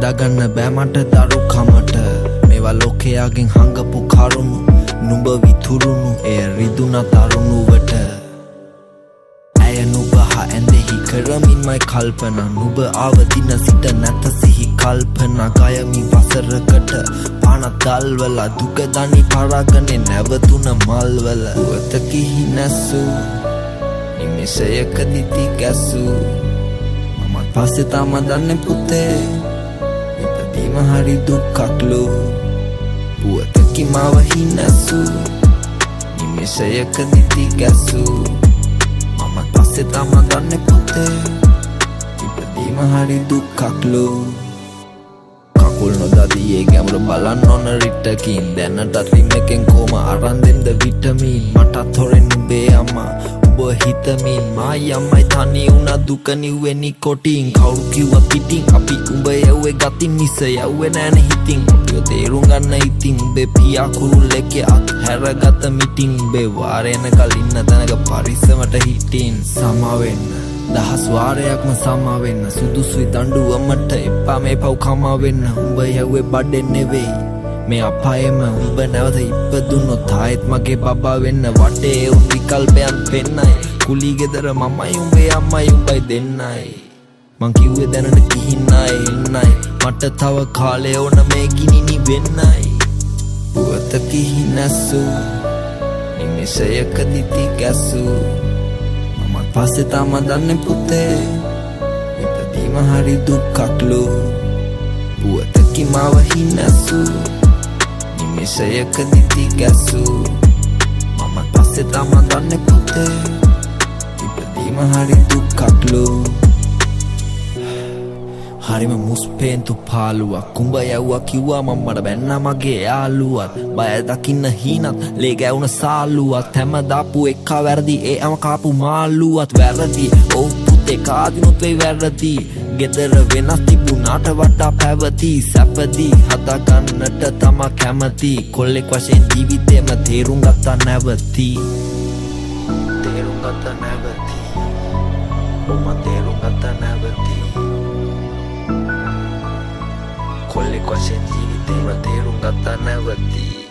බෙදාගන්න බෑ මට දරු කමට මේවා ලෝකයාගෙන් හංගපු කරුණු නුඹ විතුරුණු එය රිදුන තරුණුවට ඇය නුඹ හා ඇඳෙහි කරමින්මයි කල්පනා නුඹ ආවදින සිට නැත සිහි කල්පනා ගයමි වසරකට පානත් දල්වලා දුක දනි පරාගනේ නැවතුන මල්වල පුවතකිහි නැසූ නිමේෂයකදී තිගැසූ මමත් පස්සේ තාම දන්නේ පුතේ ඉපදීම හරි දුක්ක්ලු පුවතකි මාව හිනැසූ නිමේෂයකදී තිගැසූ මමත් පස්සේ තාම දන්නේ පුතේ ඉපදීම හරි දුක්ක්ලු කකුල් නොදදියේ ගැඹුර බලන්න ඕන රිට්ටකින් දැනටත් රිම් එකෙන් කොහම අරන් දෙන්නද විටමින් මටත් හොරෙන් උඹේ අම්මා උඹ හිතමින් මායි අම්මයි තනි වුණා දුක නිව්වේ නිකොටින් කවුරු කිව්වත් පිටින් අපි උඹ යව්වේ ගතින් මිස යව්වේ නෑනේ හිතින් අපිව තේරුම් ගන්න ඉතින් උඹේ පියා කුරුල්ලෙක්ගේ අත් හැරගත මිටින් උඹේ වාරේන කලින් තැනක පරිස්සමට හිටින් සමාවෙන්න දහස් වාරයක්ම සමා වෙන්න සුදුසුයි දඬුවමට එපා මේ පව් කමා වෙන්න උඹ යව්වේ බඩෙන් නෙවෙයි මේ අපායෙම උඹ නැවත ඉපදුනොත් ආයෙත් මගේ බබා වෙන්න වටේ උන් විකල්පයන් පෙන්නයි කුලී ගෙදර මමයි උඹේ අම්මයි උඹයි දෙන්නයි මං කිව්වේ දැනට කිහින්නයි එන්නයි මට තව කාලේ ඕන මේ ගිනිනි වෙන්නයි පුවතකිහි නැසූ නිමේෂයකදී තිගැසූ පස්සේ තාම දන්නේ පුතේ ඉපදීම හරි දුක්ක්ලු පුවතකි මාව හිනැසූ නිමේෂයකදී තිගැසූ මමත් පස්සේ තාම දන්නේ පුතේ ඉපදීම හරි දුක්ක්ලු හරිම මුස්පේන්තු පාලුවක් කුඹ යව්වා කිව්වා මම්මට බැන්නා මගේ යාළුවත් බය දකින්න හීනත් ලේ ගැවුන සාලුවත් හැම දාපු එක්කා වැරදි ඒ අම කාපු මාළුවත් වැරදි ඔව් පුතේ කාදිනුත් වෙයි වැරදි ගෙදර වෙනස් තිබුණාට වඩා පැවති සැපදී හදාගන්නට තමා කැමති කොල්ලෙක් වශයෙන් ජීවිතේම තේරුම් ගත්තා නැවති තේරුම් ගත්තා නැවති ඔම තේරුම් ගත්තා නැවති කොල්ලෙක් වශයෙන් ජීවිතේම තේරුම් ගත්තා නැවති